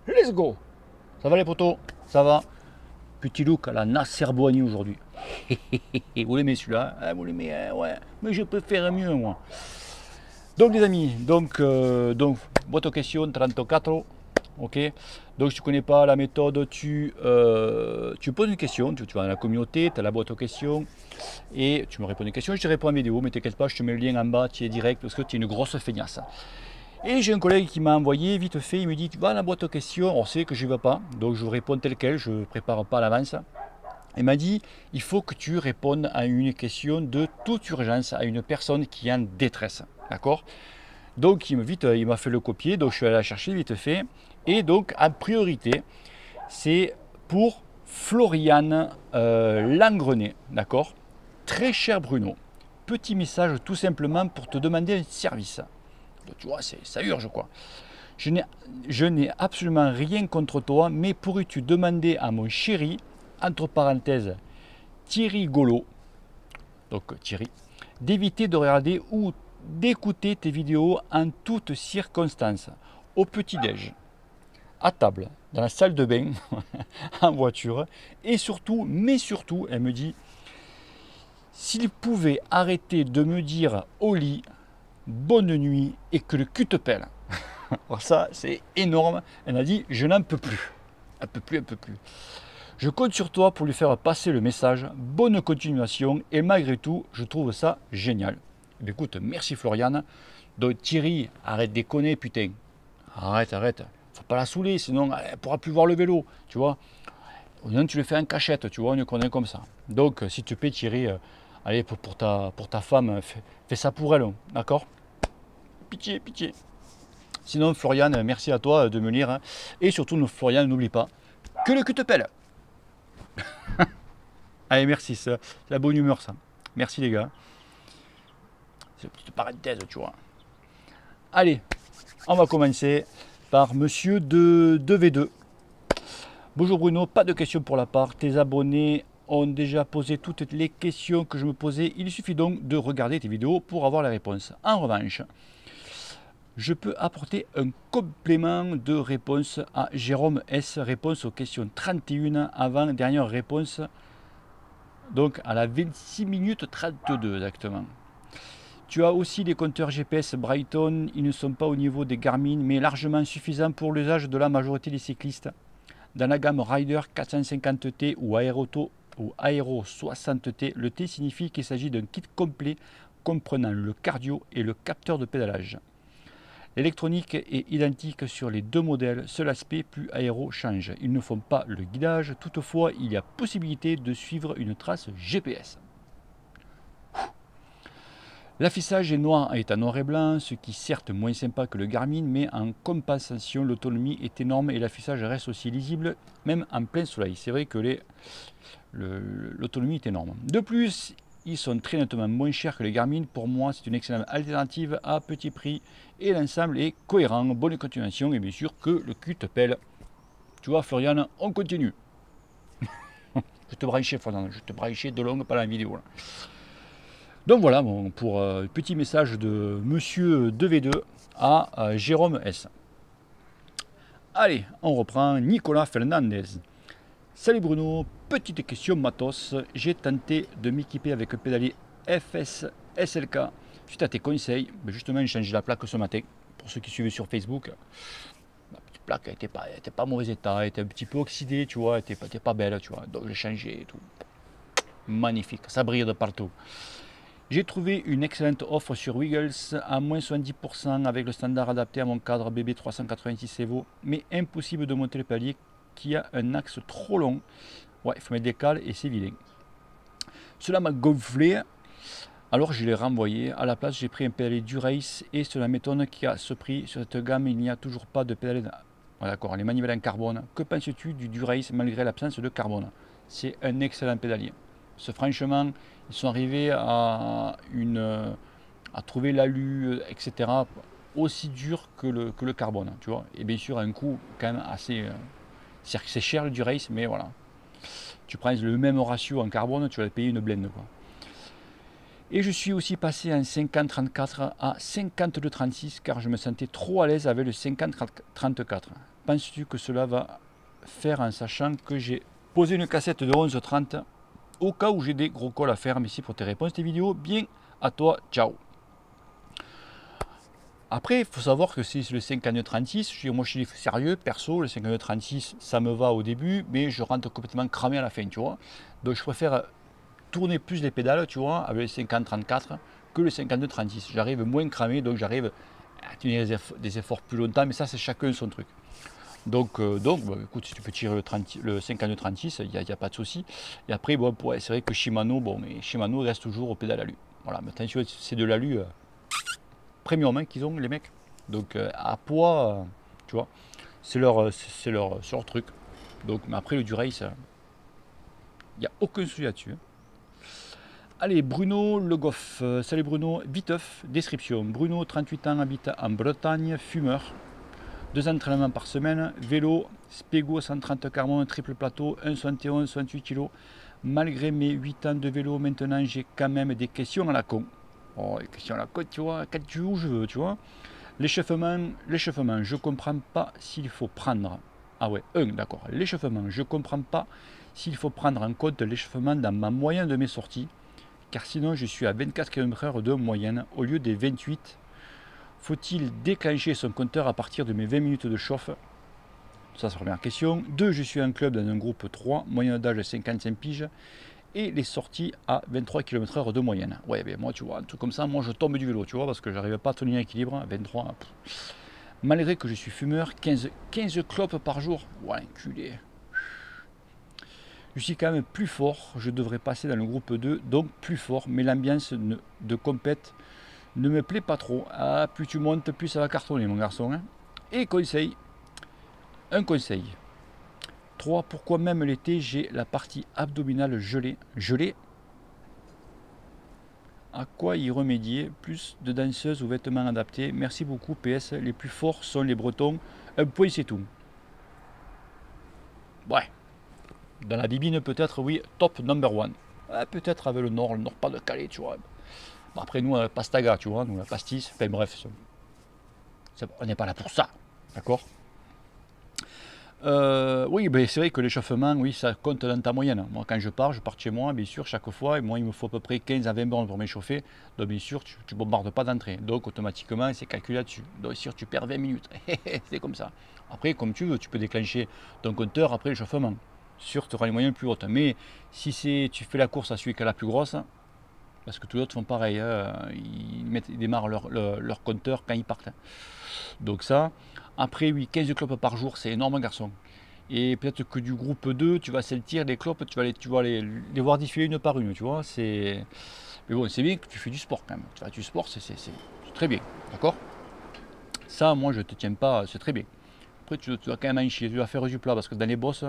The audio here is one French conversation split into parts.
let's go. Ça va les potos? Ça va? Petit look à la Nasser Boigny aujourd'hui. Vous l'aimez celui-là? Ah, vous l'aimez? Ouais, mais je peux faire mieux moi. Donc les amis, donc boîte aux questions 34. Ok, donc si tu ne connais pas la méthode, tu poses une question, tu vas dans la communauté, tu as la boîte aux questions et tu me réponds une question, je te réponds en vidéo, mais t'inquiète pas, je te mets le lien en bas, tu es direct parce que tu es une grosse feignasse. Et j'ai un collègue qui m'a envoyé vite fait, il me dit tu vas à la boîte aux questions, on sait que je ne vais pas, donc je vous réponds tel quel, je ne prépare pas à l'avance. Il m'a dit il faut que tu répondes à une question de toute urgence à une personne qui est en détresse, d'accord? Donc il m'a fait le copier, donc je suis allé la chercher vite fait. Et donc en priorité, c'est pour Floriane Langrenet, d'accord? Très cher Bruno, petit message tout simplement pour te demander un service. Donc, tu vois, ça urge quoi. Je n'ai absolument rien contre toi, mais pourrais-tu demander à mon chéri, entre parenthèses, Thierry Golo, donc Thierry, d'éviter de regarder ou d'écouter tes vidéos en toutes circonstances, au petit-déj, à table, dans la salle de bain, en voiture, et surtout, mais surtout, elle me dit, s'il pouvait arrêter de me dire au lit, bonne nuit et que le cul te pèle. Alors ça, c'est énorme. Elle a dit, je n'en peux plus. Elle peut plus, elle peut plus. Je compte sur toi pour lui faire passer le message. Bonne continuation et malgré tout, je trouve ça génial. Écoute, merci Floriane. Donc Thierry, arrête de déconner, putain. Arrête, arrête. Faut pas la saouler, sinon elle ne pourra plus voir le vélo, tu vois. Ou sinon tu le fais en cachette, tu vois, on connaît comme ça. Donc si tu peux Thierry, allez pour ta femme, fais ça pour elle, d'accord? Pitié, pitié. Sinon Floriane, merci à toi de me lire. Hein. Et surtout Floriane, n'oublie pas que le cul te pèle. Allez, merci, c'est la bonne humeur ça. Merci les gars. C'est une petite parenthèse, tu vois. Allez, on va commencer par Monsieur de 2v2. Bonjour Bruno, pas de questions pour la part. Tes abonnés ont déjà posé toutes les questions que je me posais. Il suffit donc de regarder tes vidéos pour avoir la réponse. En revanche, je peux apporter un complément de réponse à Jérôme S. Réponse aux questions 31 avant dernière réponse. Donc à la 26 minutes 32 exactement. Tu as aussi les compteurs GPS Brighton, ils ne sont pas au niveau des Garmin, mais largement suffisants pour l'usage de la majorité des cyclistes. Dans la gamme Rider 450T ou Aero 60T, le T signifie qu'il s'agit d'un kit complet comprenant le cardio et le capteur de pédalage. L'électronique est identique sur les deux modèles, seul aspect plus aéro change. Ils ne font pas le guidage, toutefois il y a possibilité de suivre une trace GPS. L'affichage est en noir et blanc, ce qui est certes moins sympa que le Garmin, mais en compensation, l'autonomie est énorme et l'affichage reste aussi lisible, même en plein soleil. C'est vrai que l'autonomie est énorme. De plus, ils sont très nettement moins chers que les Garmin. Pour moi, c'est une excellente alternative à petit prix et l'ensemble est cohérent. Bonne continuation et bien sûr que le cul te pèle. Tu vois, Floriane, on continue. Je te branchais, Floriane, je te branchais de longue pendant la vidéo. Là. Donc voilà, bon, pour petit message de Monsieur 2v2 à Jérôme S. Allez, on reprend Nicolas Fernandez. Salut Bruno, petite question matos. J'ai tenté de m'équiper avec un pédalier FS SLK. Suite à tes conseils, justement j'ai changé la plaque ce matin. Pour ceux qui suivent sur Facebook, la petite plaque n'était pas en mauvais état, elle était un petit peu oxydée, tu vois, elle n'était pas belle, tu vois. Donc j'ai changé et tout. Magnifique, ça brille de partout. J'ai trouvé une excellente offre sur Wiggles à moins 70% avec le standard adapté à mon cadre BB 386 Evo, mais impossible de monter le palier qui a un axe trop long. Ouais, il faut mettre des cales et c'est vilain. Cela m'a gonflé, alors je l'ai renvoyé. À la place, j'ai pris un pédalier Dura-Ace et cela m'étonne qu'à ce prix, sur cette gamme, il n'y a toujours pas de pédalier. Ah, d'accord, les manivelles en carbone. Que penses-tu du Dura-Ace malgré l'absence de carbone? C'est un excellent pédalier. Franchement, ils sont arrivés à trouver l'alu, etc., aussi dur que le carbone, tu vois. Et bien sûr, à un coût quand même assez... c'est cher le Dura-Ace, mais voilà. Tu prends le même ratio en carbone, tu vas payer une blende, quoi. Et je suis aussi passé en 50-34 à 52-36 car je me sentais trop à l'aise avec le 50-34. Penses-tu que cela va faire en sachant que j'ai posé une cassette de 11-30 au cas où j'ai des gros calls à faire? Merci pour tes réponses, tes vidéos. Bien, à toi, ciao. Après, il faut savoir que c'est le 52-36. Moi, je suis sérieux, perso, le 52-36, ça me va au début, mais je rentre complètement cramé à la fin, tu vois. Donc, je préfère tourner plus les pédales, tu vois, avec le 50-34 que le 52-36. J'arrive moins cramé, donc j'arrive à tenir des efforts plus longtemps, mais ça, c'est chacun son truc. Donc bah, écoute, si tu peux tirer le 52-36, il n'y a pas de souci. Et après, bon, c'est vrai que Shimano, bon, mais Shimano reste toujours au pédale alu. Voilà, mais attention, c'est de l'alu premium hein, qu'ils ont, les mecs. Donc à poids, tu vois, c'est leur truc. Donc, mais après, le Durace, il n'y a aucun souci là-dessus. Hein. Allez, Bruno Le Goff. Salut Bruno, Viteuf, description. Bruno, 38 ans, habite en Bretagne, fumeur. 2 entraînements par semaine, vélo, Spego 130 carbone, triple plateau, 1,71, 68 kg. Malgré mes 8 ans de vélo, maintenant j'ai quand même des questions à la con. Oh, les questions à la con, tu vois, quand tu où je veux, tu vois. L'échauffement, je comprends pas s'il faut prendre. Ah ouais, d'accord. L'échauffement, je comprends pas s'il faut prendre en compte l'échauffement dans ma moyenne de mes sorties, car sinon je suis à 24 km/h de moyenne au lieu des 28. Faut-il déclencher son compteur à partir de mes 20 minutes de chauffe? Ça, c'est la première question. 2. Je suis en club dans un groupe 3, moyenne d'âge 55 piges, et les sorties à 23 km/h de moyenne. Ouais, ben moi, tu vois, un truc comme ça, moi, je tombe du vélo, tu vois, parce que j'arrive pas à tenir l'équilibre. 23. Malgré que je suis fumeur, 15 clopes par jour. Ouais, enculé. Je suis quand même plus fort. Je devrais passer dans le groupe 2, donc plus fort, mais l'ambiance de compète ne me plaît pas trop. Ah, plus tu montes, plus ça va cartonner, mon garçon. Hein. Et un conseil. 3. Pourquoi même l'été, j'ai la partie abdominale gelée? Gelée. À quoi y remédier? Plus de danseuses ou vêtements adaptés. Merci beaucoup. PS, les plus forts sont les Bretons. Un point, c'est tout. Ouais. Dans la bibine, peut-être, oui, top number one. Ouais, peut-être avec le Nord pas de Calais, tu vois. Bon, après, nous, la pastaga, tu vois, nous, la pastis. Enfin, bref, on n'est pas là pour ça. D'accord. Oui, ben, c'est vrai que l'échauffement, oui, ça compte dans ta moyenne. Moi, quand je pars de chez moi, bien sûr, chaque fois, et moi, il me faut à peu près 15 à 20 bornes pour m'échauffer. Donc, bien sûr, tu ne bombardes pas d'entrée. Donc, automatiquement, c'est calculé là-dessus. Donc, bien sûr, tu perds 20 minutes. C'est comme ça. Après, comme tu veux, tu peux déclencher ton compteur après l'échauffement. Sûr, tu auras les moyens plus hautes. Mais si tu fais la course à celui qui a la plus grosse, parce que tous les autres font pareil, hein, ils démarrent leur compteur quand ils partent. Hein. Donc ça, après oui, 15 clopes par jour, c'est énorme garçon. Et peut-être que du groupe 2, tu vas sentir les clopes, tu vas les voir défiler une par une, tu vois. Mais bon, c'est bien que tu fais du sport quand même. Tu fais du sport, c'est très bien, d'accord. Ça, moi, je te tiens pas, c'est très bien. Après, tu dois quand même en chier, tu dois faire du plat, parce que dans les bosses,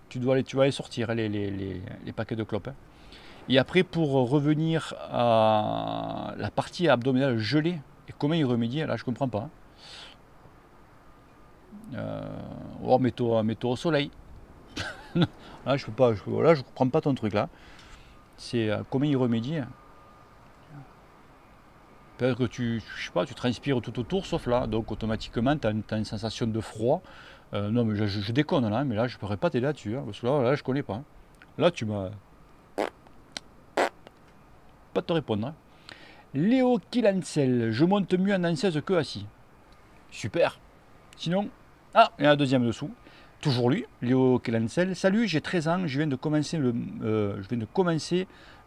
tu vas les sortir, les paquets de clopes. Hein. Et après, pour revenir à la partie abdominale gelée, et comment y remédier, là, je comprends pas. Hein. Mets-toi au soleil. Là, je peux pas, là, je comprends pas ton truc là. C'est comment y remédier. Peut-être que je sais pas, tu transpires tout autour, sauf là, donc automatiquement, tu as une sensation de froid. Non, mais je déconne là, mais là, je pourrais pas t'aider là-dessus, hein, parce que là, je connais pas. Hein. Là, tu m'as pas te répondre. Hein. Léo Kilancel, je monte mieux en danseuse que assis. Super. Sinon, il y a un deuxième dessous. Toujours lui, Léo Kilancel. Salut, j'ai 13 ans, je viens de commencer le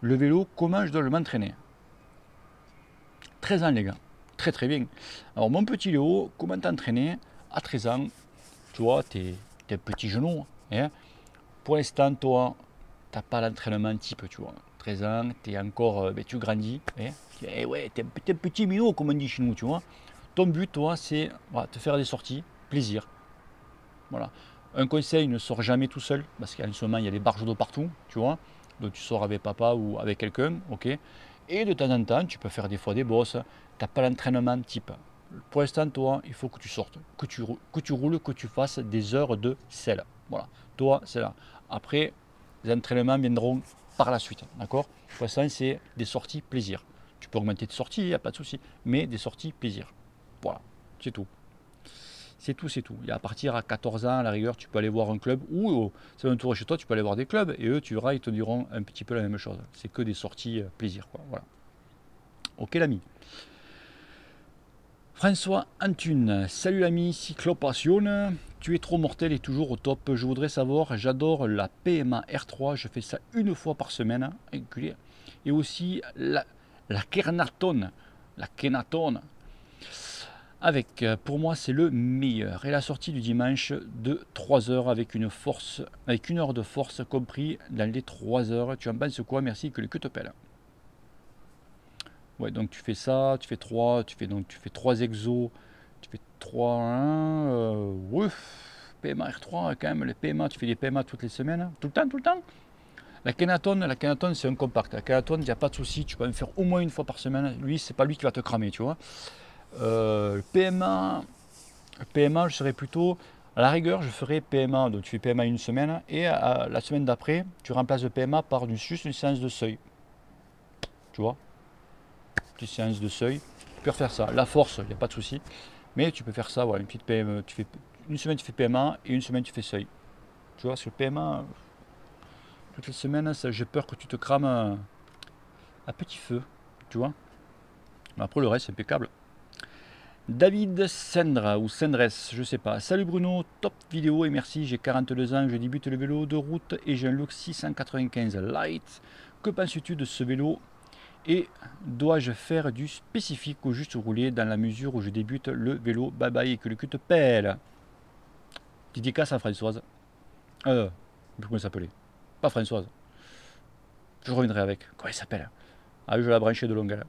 vélo. Comment je dois m'entraîner? 13 ans, les gars. Très, très bien. Alors, mon petit Léo, comment t'entraîner à 13 ans? Tu vois, t'es un petit genou. Hein. Pour l'instant, toi, t'as pas l'entraînement type, tu vois. 13 ans, t'es encore, tu grandis. Hein. Ouais, t'es un petit minot, comme on dit chez nous, tu vois. Ton but, toi, c'est te faire des sorties, plaisir. Voilà. Un conseil, ne sors jamais tout seul, parce qu'en ce moment, il y a des barges d'eau partout, tu vois. Donc, tu sors avec papa ou avec quelqu'un, ok. Et de temps en temps, tu peux faire des fois des bosses. Tu n'as pas l'entraînement type. Pour l'instant, toi, il faut que tu sortes, que tu roules, que tu fasses des heures de selle. Voilà. Toi, c'est là. Après, les entraînements viendront par la suite. D'accord? Pour l'instant, c'est des sorties plaisir. Tu peux augmenter tes sorties, il n'y a pas de souci, mais des sorties plaisir. Voilà, c'est tout. C'est tout, c'est tout. Et à partir à 14 ans, à la rigueur, tu peux aller voir un club ou c'est un tour chez toi, tu peux aller voir des clubs et eux, tu verras, ils te diront un petit peu la même chose. C'est que des sorties plaisir, quoi. Voilà. Ok, l'ami. François Antune, salut l'ami Cyclopassion, tu es trop mortel et toujours au top. Je voudrais savoir, j'adore la PMA R3, je fais ça une fois par semaine, enculé. Et aussi la Kenaton, avec, pour moi, c'est le meilleur. Et la sortie du dimanche de 3 heures avec une heure de force compris dans les 3 heures. Tu en penses quoi? Merci, que le cul te pèle. Ouais, donc tu fais ça, tu fais 3 exos, tu fais 3, 1, PMA R3, quand même, les PMA, tu fais des PMA toutes les semaines, tout le temps. La Kenaton c'est un compact. La Kenaton, il n'y a pas de souci, tu peux en faire au moins une fois par semaine. Lui, c'est pas lui qui va te cramer, tu vois. PMA, je serais plutôt, à la rigueur, je ferais PMA, donc tu fais PMA une semaine, et la semaine d'après, tu remplaces le PMA par juste une séance de seuil. Tu vois, petite séance de seuil, tu peux refaire ça. La force, il n'y a pas de souci, mais tu peux faire ça, voilà, une petite PMA, tu fais une semaine tu fais PMA et une semaine tu fais seuil. Tu vois, sur le PMA, toutes les semaines, j'ai peur que tu te crames à petit feu, tu vois. Mais après, le reste, c'est impeccable. David Sendra ou Sendres, je sais pas. Salut Bruno, top vidéo et merci. J'ai 42 ans, je débute le vélo de route et j'ai un look 695 Light. Que penses-tu de ce vélo et dois-je faire du spécifique ou juste rouler dans la mesure où je débute le vélo? Bye bye et que le cul te pèle. Dédicace à Françoise. Comment elle s'appelait? Pas Françoise. Je reviendrai avec. Comment elle s'appelle? Ah, je vais la brancher de longueur.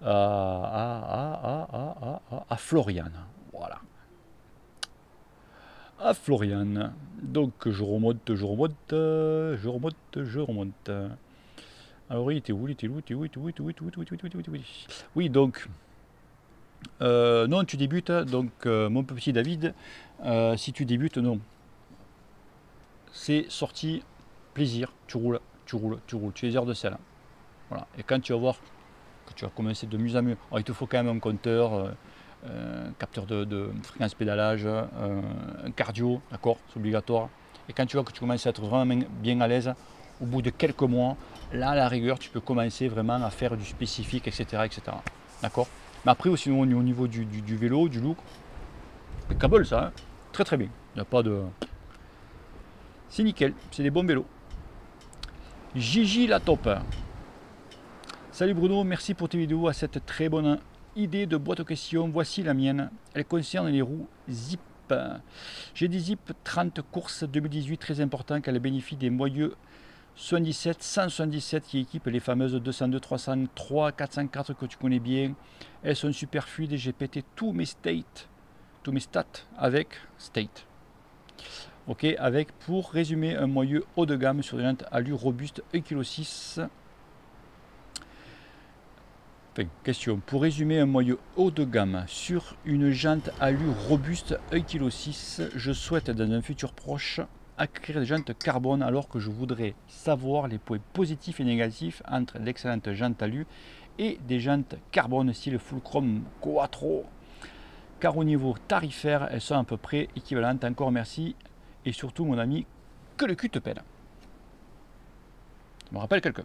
À Floriane. Voilà. À Floriane. Donc je remonte. Alors il était où? Oui, donc. Non, tu débutes. Donc mon petit David, si tu débutes, non. C'est sorti plaisir. Tu roules. Tu fais des heures de selle. Voilà. Et quand tu vas voir que tu vas commencer de mieux en mieux. Alors, il te faut quand même un compteur, un capteur de fréquence pédalage, un cardio, d'accord, c'est obligatoire. Et quand tu vois que tu commences à être vraiment bien à l'aise, au bout de quelques mois, là, à la rigueur, tu peux commencer vraiment à faire du spécifique, etc. D'accord. Mais après, aussi au niveau du vélo, du look, c'est câble ça, hein, très très bien. Il n'y a pas de. C'est nickel, c'est des bons vélos. Gigi la top. Salut Bruno, merci pour tes vidéos, à cette très bonne idée de boîte aux questions. Voici la mienne. Elle concerne les roues Zip. J'ai des Zip 30 courses 2018 très important car elles bénéficient des moyeux 77, 177 qui équipent les fameuses 202, 303, 404 que tu connais bien. Elles sont super fluides et j'ai pété tous mes stats avec State. Ok, avec, pour résumer, un moyeu haut de gamme sur des jantes alu robustes 1,6 kg. Enfin, question, pour résumer, un moyeu haut de gamme sur une jante alu robuste 1,6 kg, je souhaite dans un futur proche acquérir des jantes carbone alors que je voudrais savoir les points positifs et négatifs entre l'excellente jante alu et des jantes carbone style Fulcrum Quattro, car au niveau tarifaire, elles sont à peu près équivalentes. Encore merci et surtout mon ami, que le cul te pèle. Ça me rappelle quelqu'un.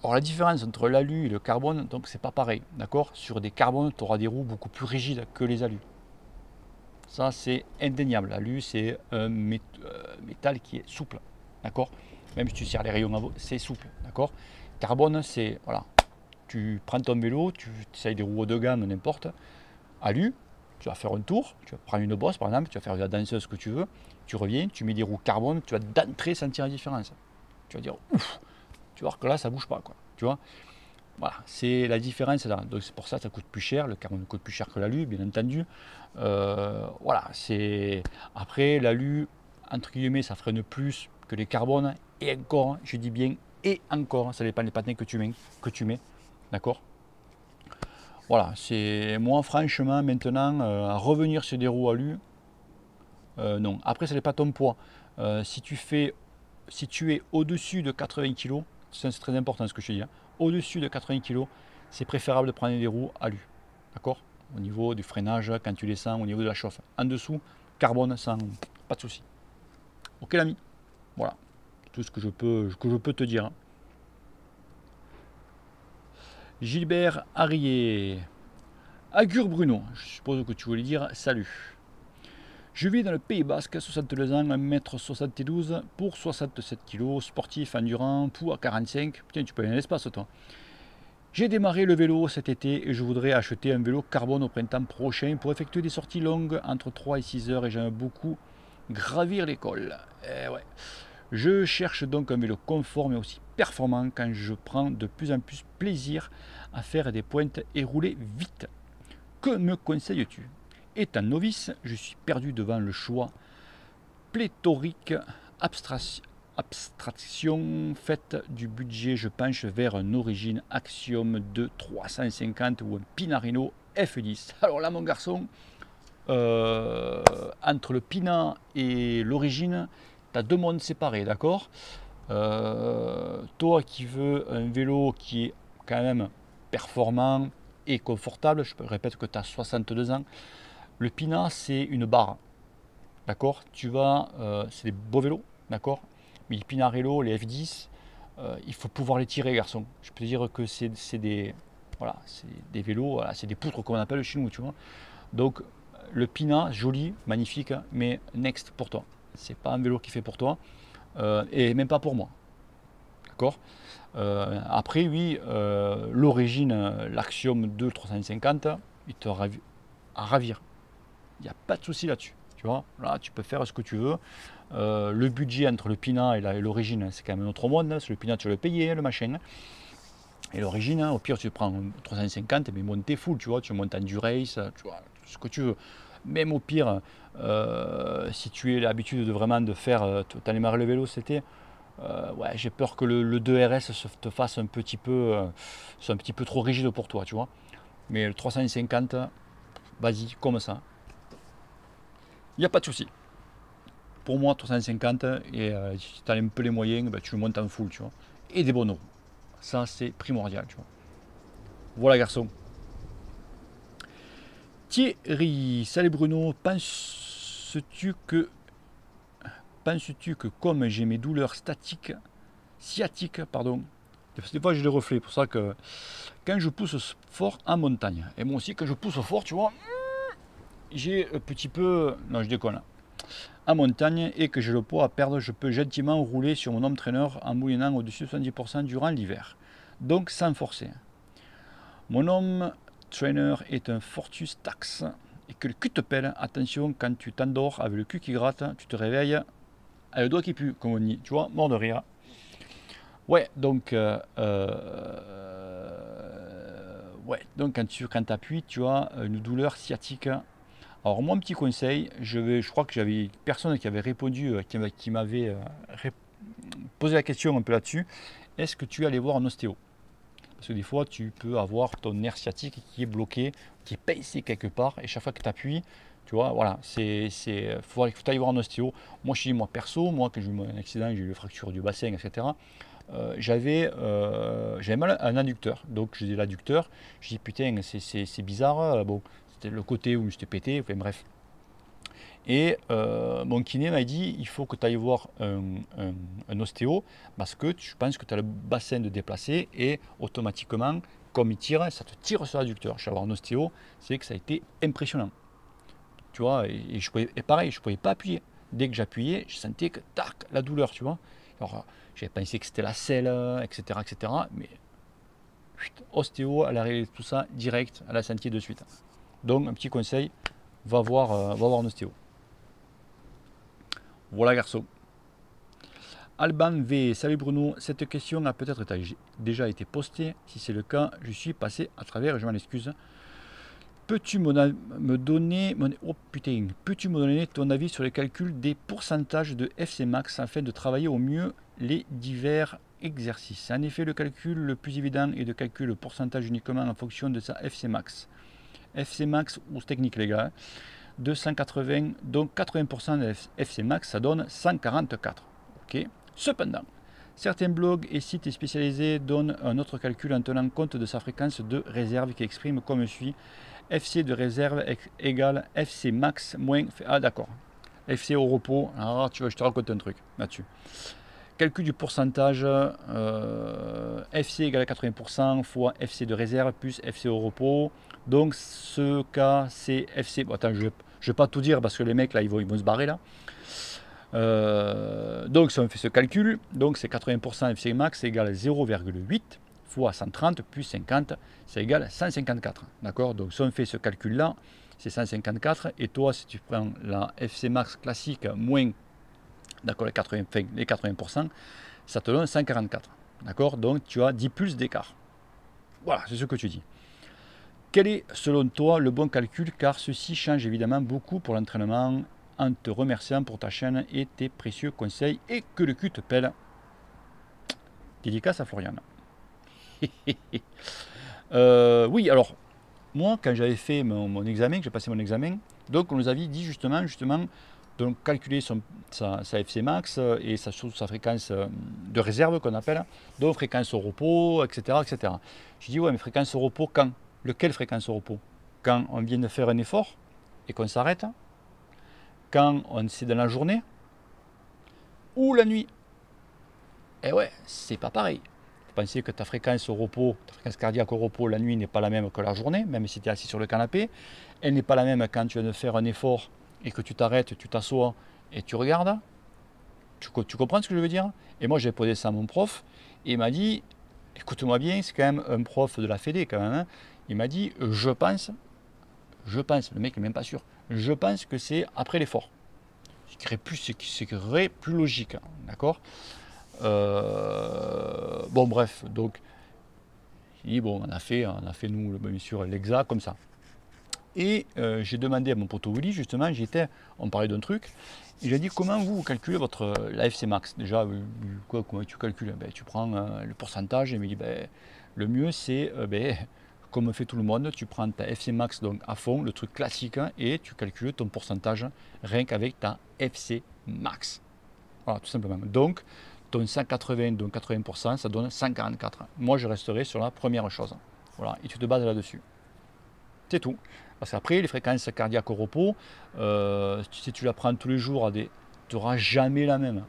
Alors la différence entre l'alu et le carbone, donc c'est pas pareil, d'accord? Sur des carbones, tu auras des roues beaucoup plus rigides que les alus. Ça c'est indéniable. L'alu c'est un métal qui est souple, d'accord? Même si tu serres les rayons à veau, c'est souple, d'accord? Carbone c'est, voilà, tu prends ton vélo, tu essayes des roues haut de gamme, n'importe. Alu, tu vas faire un tour, tu vas prendre une bosse par exemple, tu vas faire de la danseuse, ce que tu veux, tu reviens, tu mets des roues carbone, tu vas d'entrée sentir la différence. Tu vas dire ouf, tu vois que là ça bouge pas, quoi, tu vois. Voilà, c'est la différence là. Donc c'est pour ça que ça coûte plus cher, le carbone coûte plus cher que l'alu, bien entendu. Voilà, c'est après l'alu, entre guillemets, ça freine plus que les carbones, et encore, je dis bien et encore, ça dépend des patins que tu mets, d'accord. Voilà, c'est moi franchement maintenant à revenir sur des roues alu, non. Après, ce n'est pas ton poids. Si tu es au-dessus de 80 kg, c'est très important ce que je te dis, hein. Au-dessus de 80 kg, c'est préférable de prendre des roues alu. D'accord? Au niveau du freinage, quand tu descends, au niveau de la chauffe. En dessous, carbone, sans pas de souci. Ok l'ami? Voilà. Tout ce que je peux te dire. Gilbert Harrier. Agur Bruno, je suppose que tu voulais dire salut. Je vis dans le Pays Basque, 62 ans, 1m72 pour 67 kg, sportif, endurant, poids 45. Putain, tu peux aller dans l'espace toi. J'ai démarré le vélo cet été et je voudrais acheter un vélo carbone au printemps prochain pour effectuer des sorties longues entre 3 et 6 heures et j'aime beaucoup gravir l'école. Ouais. Je cherche donc un vélo confort mais aussi performant quand je prends de plus en plus plaisir à faire des pointes et rouler vite. Que me conseilles-tu? Étant novice, je suis perdu devant le choix pléthorique, abstraction faite du budget. Je penche vers un Origine Axiom de 350 ou un Pinarello F10. Alors là, mon garçon, entre le Pina et l'Origine, tu as deux mondes séparés, d'accord? Toi qui veux un vélo qui est quand même performant et confortable, je répète que tu as 62 ans, le Pina c'est une barre, d'accord? C'est des beaux vélos, d'accord? Mais les Pinarello, les F10, il faut pouvoir les tirer, garçon. Je peux te dire que c'est des, voilà, c'est des vélos, voilà, c'est des poutres comme on appelle chez nous, tu vois. Donc le Pina, joli, magnifique, mais next pour toi. C'est pas un vélo qui fait pour toi, et même pas pour moi, d'accord? Après, oui, l'origine, l'Axiom 2 350, il te ravir. Il n'y a pas de souci là-dessus. Tu vois, là, tu peux faire ce que tu veux. Le budget entre le Pina et l'origine, c'est quand même un autre monde. Le Pina, tu vas le payer, le machin. Et l'origine, au pire, tu prends 350, mais monter full, tu vois, tu montes en Durace, tu vois, ce que tu veux. Même au pire, si tu as l'habitude de vraiment de faire, tu as démarré le vélo, c'était, ouais, j'ai peur que le 2RS te fasse un petit peu, c'est un petit peu trop rigide pour toi, tu vois. Mais le 350, vas-y, comme ça. Il n'y a pas de souci. Pour moi, 350, et si tu as un peu les moyens, bah, tu le montes en full, tu vois. Et des bons roues. Ça, c'est primordial, tu vois. Voilà, garçon. Thierry, salut Bruno, penses-tu que comme j'ai mes douleurs sciatiques, pardon, des fois j'ai des reflets, pour ça que quand je pousse fort en montagne, et moi aussi quand je pousse fort, tu vois, j'ai un petit peu, non je déconne, en montagne et que j'ai le poids à perdre, je peux gentiment rouler sur mon home trainer en moulinant au-dessus de 70% durant l'hiver, donc sans forcer. Mon home trainer est un Fortus Tax et que le cul te pèle, attention quand tu t'endors avec le cul qui gratte, tu te réveilles avec le doigt qui pue, comme on dit, tu vois, mort de rire. Ouais, donc, ouais, donc quand tu appuies, tu as une douleur sciatique. Alors, moi, un petit conseil, je crois que j'avais une personne qui avait répondu, qui m'avait posé la question un peu là-dessus. Est-ce que tu es allé voir un ostéo? Parce que des fois, tu peux avoir ton nerf sciatique qui est bloqué, qui est pincé quelque part, et chaque fois que tu appuies, tu vois, voilà, faut aller voir un ostéo. Moi, je dis, moi perso, moi, quand j'ai eu mon accident, j'ai eu une fracture du bassin, etc. J'avais mal à un adducteur. Donc, je dis l'adducteur, je dis, putain, c'est bizarre. Bon, c'était le côté où j'étais pété, enfin bref. Et mon kiné m'a dit, il faut que tu ailles voir un ostéo parce que je pense que tu as le bassin de déplacé et automatiquement, comme il tire, ça te tire sur l'adducteur. Je suis allé voir un ostéo, c'est que ça a été impressionnant. Tu vois, et pareil, je ne pouvais pas appuyer. Dès que j'appuyais, je sentais que tac, la douleur, tu vois. Alors, j'avais pensé que c'était la selle, etc., etc. Mais ostéo, elle a réglé tout ça direct, elle a senti de suite. Donc, un petit conseil, va voir un ostéo. Voilà, garçon. Alban V, salut Bruno, cette question a peut-être déjà été postée. Si c'est le cas, je suis passé à travers, je m'en excuse. Peux-tu me donner ton avis sur les calculs des pourcentages de FC Max afin de travailler au mieux les divers exercices? En effet, le calcul le plus évident est de calculer le pourcentage uniquement en fonction de sa FC Max. FC Max ou technique les gars. de 180, donc 80% de FC Max, ça donne 144. Ok. Cependant, certains blogs et sites spécialisés donnent un autre calcul en tenant compte de sa fréquence de réserve qui exprime comme suit: FC de réserve égale FC max moins... Ah d'accord, FC au repos. Alors tu vois, je te raconte un truc là-dessus. Calcul du pourcentage, FC égale à 80% fois FC de réserve plus FC au repos. Donc ce cas c'est FC... Bon, attends, je vais pas tout dire parce que les mecs là ils vont se barrer là. Donc si on fait ce calcul, donc c'est 80% FC max égale 0,8 fois 130 plus 50, c'est égal à 154. D'accord. Donc si on fait ce calcul là, c'est 154. Et toi, si tu prends la FC max classique moins, d'accord, les 80%, ça te donne 144. D'accord. Donc tu as 10 pulses d'écart. Voilà, c'est ce que tu dis. Quel est selon toi le bon calcul, car ceci change évidemment beaucoup pour l'entraînement, en te remerciant pour ta chaîne et tes précieux conseils, et que le cul te pèle. Dédicace à Floriane. Oui, alors, moi, quand j'avais fait mon examen, que j'ai passé mon examen, donc on nous avait dit justement donc calculer sa FC max et surtout sa fréquence de réserve qu'on appelle, donc fréquence au repos, etc. etc. Je dis, ouais, mais fréquence au repos quand? Lequel fréquence au repos? Quand on vient de faire un effort et qu'on s'arrête? Quand c'est dans la journée? Ou la nuit? Eh ouais, c'est pas pareil. Faut penser que ta fréquence au repos, ta fréquence cardiaque au repos la nuit n'est pas la même que la journée, même si tu es assis sur le canapé. Elle n'est pas la même quand tu viens de faire un effort et que tu t'arrêtes, tu t'assois et tu regardes. Tu comprends ce que je veux dire? Et moi j'ai posé ça à mon prof et il m'a dit, écoute-moi bien, c'est quand même un prof de la Fédé quand même. Hein. Il m'a dit, je pense, le mec n'est même pas sûr, je pense que c'est après l'effort. Ce qui serait plus logique, hein, d'accord? Bon bref, donc bon, on a fait nous bien sûr l'exa comme ça. Et j'ai demandé à mon poteau Willy, justement, on parlait d'un truc, et j'ai dit comment vous calculez la FC max. Déjà, comment tu calcules? Ben, tu prends le pourcentage, et il me dit ben, le mieux c'est, comme fait tout le monde, tu prends ta FC max donc à fond, le truc classique, hein, et tu calcules ton pourcentage rien qu'avec ta FC max. Voilà, tout simplement. Donc, ton 180, donc 80%, ça donne 144. Moi, je resterai sur la première chose. Voilà, et tu te bases là-dessus. C'est tout. Parce qu'après, les fréquences cardiaques au repos, si tu la prends tous les jours, tu n'auras jamais la même.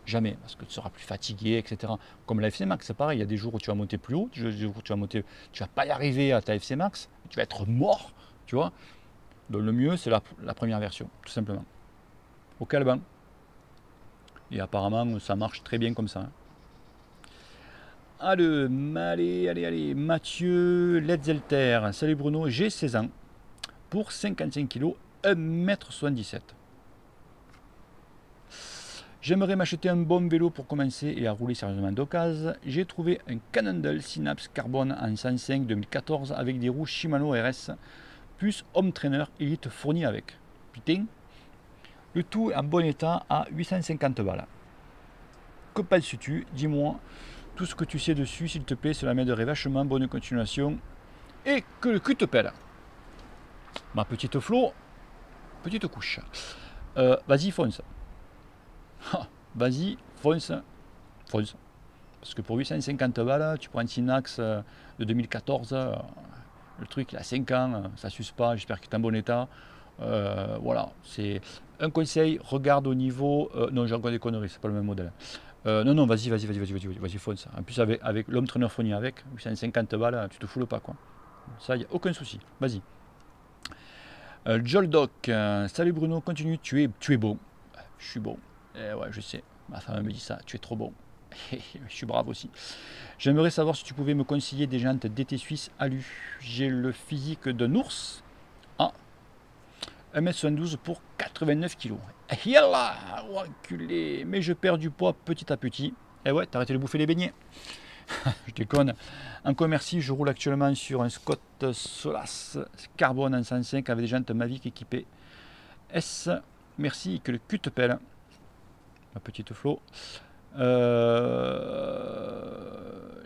Jamais, parce que tu seras plus fatigué, etc. Comme la FC Max, c'est pareil, il y a des jours où tu vas monter plus haut, des jours où tu vas pas y arriver à ta FC Max, tu vas être mort, tu vois. Donc le mieux, c'est la première version, tout simplement. Ok, Alban. Et apparemment, ça marche très bien comme ça. Hein. Allez, Mathieu Letzelter. Salut Bruno, j'ai 16 ans. Pour 55 kg, 1m77. J'aimerais m'acheter un bon vélo pour commencer et à rouler sérieusement d'occasion. J'ai trouvé un Cannondale Synapse Carbone en 105 2014 avec des roues Shimano RS plus Home Trainer Elite fourni avec. Putain. Le tout en bon état à 850 balles. Que penses-tu? Dis-moi tout ce que tu sais dessus, s'il te plaît. Cela m'aiderait vachement. Bonne continuation. Et que le cul te pèle. Ma petite Flo, petite couche. Vas-y, fonce. Vas-y, fonce. Parce que pour 850 balles, tu prends un Synax de 2014. Le truc, il a 5 ans. Ça ne s'use pas. J'espère qu'il est en bon état. Voilà, c'est un conseil. Regarde au niveau. Non, j'ai encore des conneries. C'est pas le même modèle. Non, vas-y, fonce. En plus, avec l'homme traîneur fourni avec, 850 balles, tu te fous le pas, quoi. Ça, il n'y a aucun souci. Vas-y. Joldoc, salut Bruno, continue, tu es beau. Je suis beau. Ouais, je sais. Ma femme me dit ça, tu es trop beau. Je suis brave aussi. J'aimerais savoir si tu pouvais me conseiller des jantes DT Suisse alu. J'ai le physique d'un ours. Ah, 1m72 pour 89 kg. Yallah, enculé. Mais je perds du poids petit à petit. Eh ouais, t'as arrêté de bouffer les beignets. Je déconne. Encore merci, je roule actuellement sur un Scott Solas Carbone en 105 avec des jantes Mavic équipées S. Merci, que le cul te pèle. Ma petite Flo.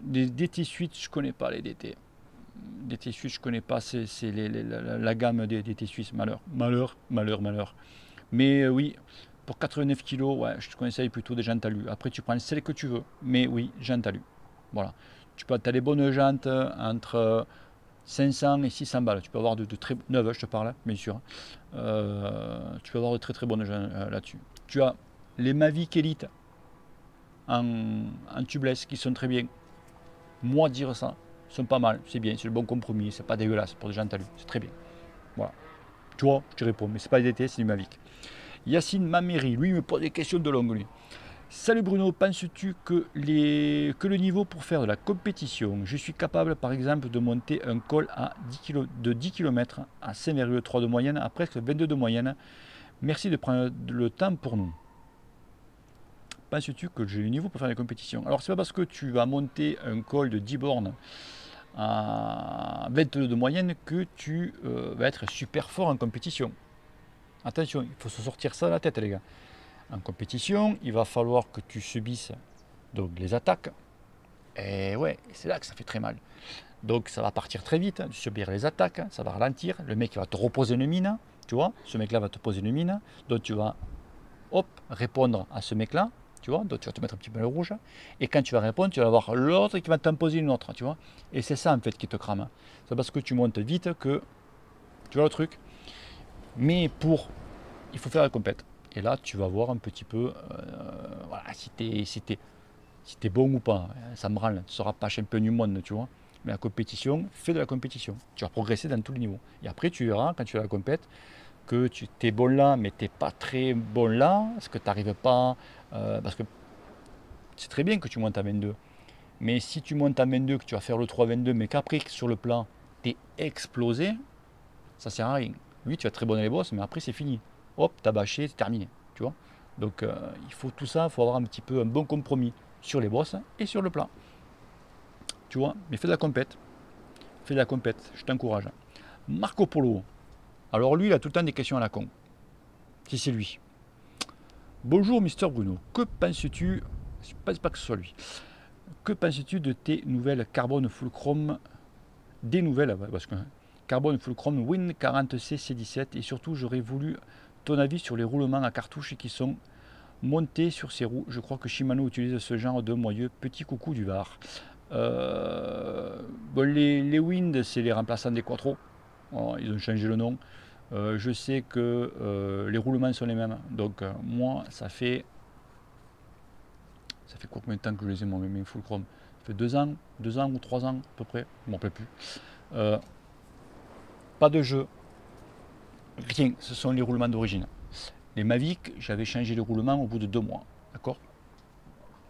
Les DT suite, je connais pas les DT. des thés suisses, je ne connais pas, c'est la gamme des thés suisses. Malheur, malheur, malheur, malheur. Mais oui, pour 89 kg, ouais, je te conseille plutôt des jantes alu. Après, tu prends celle que tu veux, mais oui, jantes alu. Voilà. Tu as les bonnes jantes entre 500 et 600 balles. Tu peux avoir de très neuves, je te parle, bien sûr. Tu peux avoir de très très bonnes jantes là-dessus. Tu as les Mavic Elite en tubeless qui sont très bien. Moi, dire ça, ils sont pas mal, c'est bien, c'est le bon compromis, c'est pas dégueulasse pour des jantes alu, c'est très bien. Voilà. Tu vois, je te réponds, mais c'est pas des DT, c'est du Mavic. Yacine Mameri, lui, il me pose des questions de longue, lui. Salut Bruno, penses-tu que le niveau pour faire de la compétition, je suis capable par exemple de monter un col de 10 km à 5,3 de moyenne, à presque 22 de moyenne. Merci de prendre le temps pour nous. Penses-tu que j'ai le niveau pour faire des compétitions? Alors c'est pas parce que tu vas monter un col de 10 bornes à 22 de moyenne que tu vas être super fort en compétition. Attention, il faut se sortir ça de la tête les gars. En compétition, il va falloir que tu subisses donc les attaques. Et ouais, c'est là que ça fait très mal. Donc ça va partir très vite, hein, subir les attaques, ça va ralentir. Le mec va te reposer une mine, tu vois. Ce mec-là va te poser une mine. Donc tu vas, hop, répondre à ce mec-là, tu vois. Donc tu vas te mettre un petit peu le rouge. Et quand tu vas répondre, tu vas avoir l'autre qui va t'imposer une autre, tu vois. Et c'est ça en fait qui te crame. C'est parce que tu montes vite que, tu vois le truc. Mais il faut faire la compète. Et là, tu vas voir un petit peu voilà, si t'es bon ou pas. Ça me branle, tu ne seras pas champion du monde, tu vois. Mais la compétition, fais de la compétition. Tu vas progresser dans tous les niveaux. Et après, tu verras, quand tu fais la compète, que tu es bon là, mais tu n'es pas très bon là, parce que tu n'arrives pas. Parce que c'est très bien que tu montes à 22. Mais si tu montes à 22, que tu vas faire le 3,22, mais qu'après, sur le plan, tu es explosé, ça sert à rien. Oui, tu vas très bon dans les bosses, mais après, c'est fini. Hop, t'as bâché, c'est terminé. Tu vois. Donc, il faut tout ça, il faut avoir un petit peu un bon compromis sur les bosses et sur le plat. Tu vois, mais fais de la compète. Fais de la compète, je t'encourage. Marco Polo. Alors lui, il a tout le temps des questions à la con. Si c'est lui. Bonjour Mister Bruno. Que penses-tu, je ne pense pas que ce soit lui. Que penses-tu de tes nouvelles Carbone Fulcrum, des nouvelles, parce que Carbone Fulcrum Win 40C C17, et surtout j'aurais voulu ton avis sur les roulements à cartouches qui sont montés sur ces roues. Je crois que Shimano utilise ce genre de moyeu. Petit coucou du Var. Bon, les Wind, c'est les remplaçants des Quattro. Voilà, ils ont changé le nom. Je sais que les roulements sont les mêmes. Donc moi, ça fait combien de temps que je les ai, moi, mes Fulcrum? Ça fait 2 ans ou 3 ans à peu près. Je ne m'en rappelle plus. Pas de jeu. Rien. Ce sont les roulements d'origine. Les Mavic, j'avais changé les roulements au bout de 2 mois. D'accord?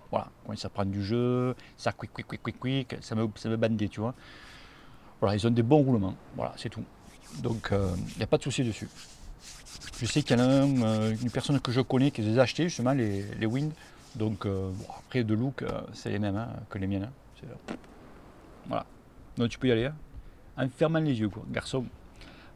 Voilà, quand ça prend du jeu, ça quick, ça me bandait, tu vois. Voilà, ils ont des bons roulements, voilà, c'est tout. Donc, il n'y a pas de souci dessus. Je sais qu'il y en a une personne que je connais qui les a achetés, justement, les Wind. Donc, bon, après, de look, c'est les mêmes hein, que les miennes. Hein. Voilà. Donc, tu peux y aller, hein, en fermant les yeux, quoi, garçon.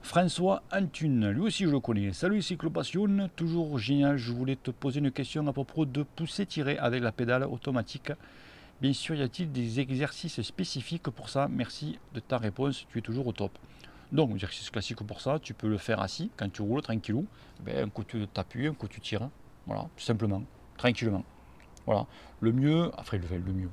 François Antune, lui aussi je le connais. Salut Cyclopassion, toujours génial. Je voulais te poser une question à propos de pousser-tirer avec la pédale automatique. Bien sûr, y a-t-il des exercices spécifiques pour ça? Merci de ta réponse, tu es toujours au top. Donc, exercice classique pour ça, tu peux le faire assis, quand tu roules tranquillou. Ben, un coup tu t'appuies, un coup tu tires. Voilà, tout simplement, tranquillement. Voilà. Le mieux, après le mieux,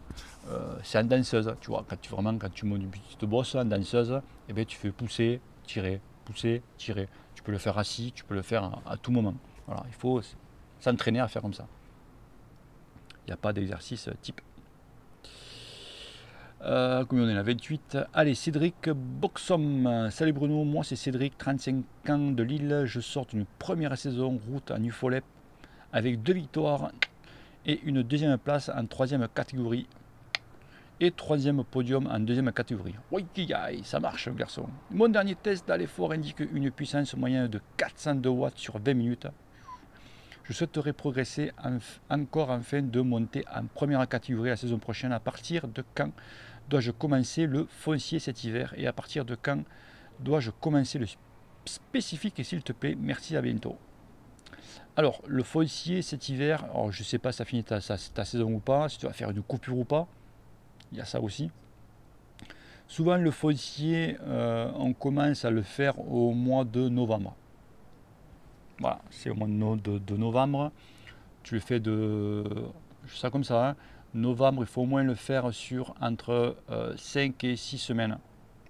c'est en danseuse, tu vois, quand tu montes une petite bosse en danseuse, et ben, tu fais pousser, tirer, pousser, tirer. Tu peux le faire assis, tu peux le faire à tout moment. Voilà, il faut s'entraîner à faire comme ça. Il n'y a pas d'exercice type. Combien on est là? 28. Allez, Cédric Boxom. Salut Bruno, moi c'est Cédric, 35 ans de Lille. Je sors d'une première saison route en UFOLEP avec 2 victoires et une deuxième place en 3e catégorie et 3e podium en 2e catégorie. Oui, ça marche, garçon. Mon dernier test à l'effort indique une puissance moyenne de 402 watts sur 20 minutes. Je souhaiterais progresser encore afin de monter en première catégorie la saison prochaine. À partir de quand dois-je commencer le foncier cet hiver et à partir de quand dois-je commencer le spécifique, s'il te plaît? Merci, à bientôt. Alors, le foncier cet hiver, alors, je ne sais pas si ça finit ta saison ou pas, si tu vas faire une coupure ou pas, il y a ça aussi. Souvent le foncier, on commence à le faire au mois de novembre. Voilà, c'est au mois de novembre. Tu le fais de, ça comme ça, hein. Novembre, il faut au moins le faire sur entre 5 et 6 semaines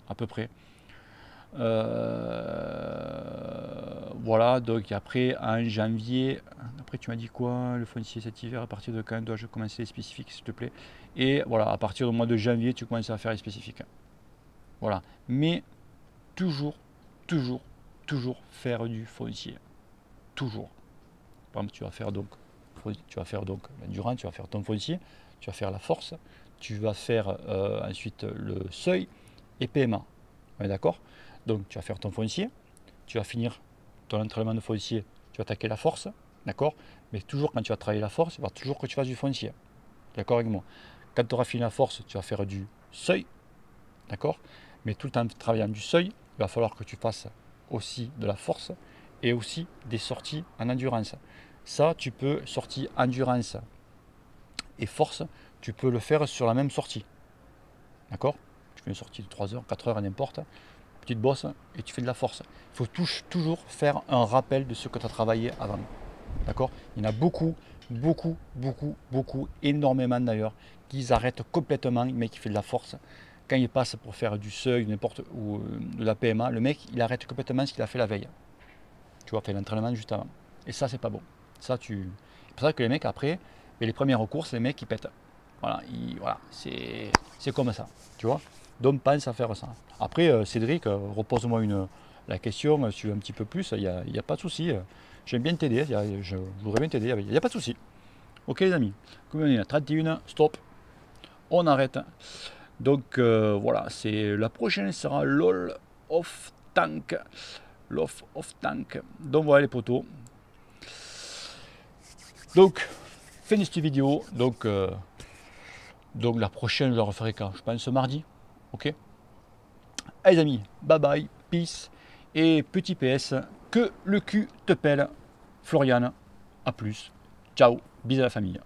à peu près. Voilà, donc après en janvier, après tu m'as dit quoi, le foncier cet hiver, à partir de quand dois-je commencer les spécifiques s'il te plaît? Et voilà, à partir du mois de janvier, tu commences à faire les spécifiques. Voilà, mais toujours, toujours, toujours faire du foncier. Toujours. Par exemple, tu vas faire donc l'endurance, tu vas faire ton foncier, tu vas faire la force, tu vas faire ensuite le seuil et PMA. On est d'accord? Donc tu vas faire ton foncier, tu vas finir ton entraînement de foncier, tu vas attaquer la force, d'accord? Mais toujours quand tu vas travailler la force, il va toujours que tu fasses du foncier. D'accord avec moi? Quand tu auras fini la force, tu vas faire du seuil, d'accord? Mais tout en travaillant du seuil, il va falloir que tu fasses aussi de la force et aussi des sorties en endurance. Ça, tu peux, sortie endurance et force, tu peux le faire sur la même sortie. D'accord? Tu fais une sortie de 3 heures, 4 heures, n'importe. Petite bosse et tu fais de la force. Il faut toujours faire un rappel de ce que tu as travaillé avant. D'accord? Il y en a beaucoup, beaucoup, beaucoup, beaucoup, énormément d'ailleurs, qui arrêtent complètement, le mec qui fait de la force. Quand il passe pour faire du seuil, n'importe ou de la PMA, le mec il arrête complètement ce qu'il a fait la veille. Tu vois, fait l'entraînement juste avant. Et ça, c'est pas bon. Ça, c'est pour ça que les mecs après, et les premières courses, les mecs ils pètent. Voilà, voilà c'est comme ça. Tu vois? Donc pense à faire ça. Après, Cédric, repose-moi la question, si tu veux un petit peu plus, il n'y a pas de souci. J'aime bien t'aider, je voudrais bien t'aider, il n'y a pas de souci. Ok les amis, comme on est à 31, stop, on arrête. Donc voilà, c'est la prochaine sera LOL of Tank. Love of Tank. Donc voilà les potos. Donc, fin de cette vidéo. Donc la prochaine, je la referai quand? Je pense ce mardi. Ok? Allez les amis, bye bye, peace. Et petit PS, que le cul te pèle. Floriane, à plus. Ciao, bisous à la famille.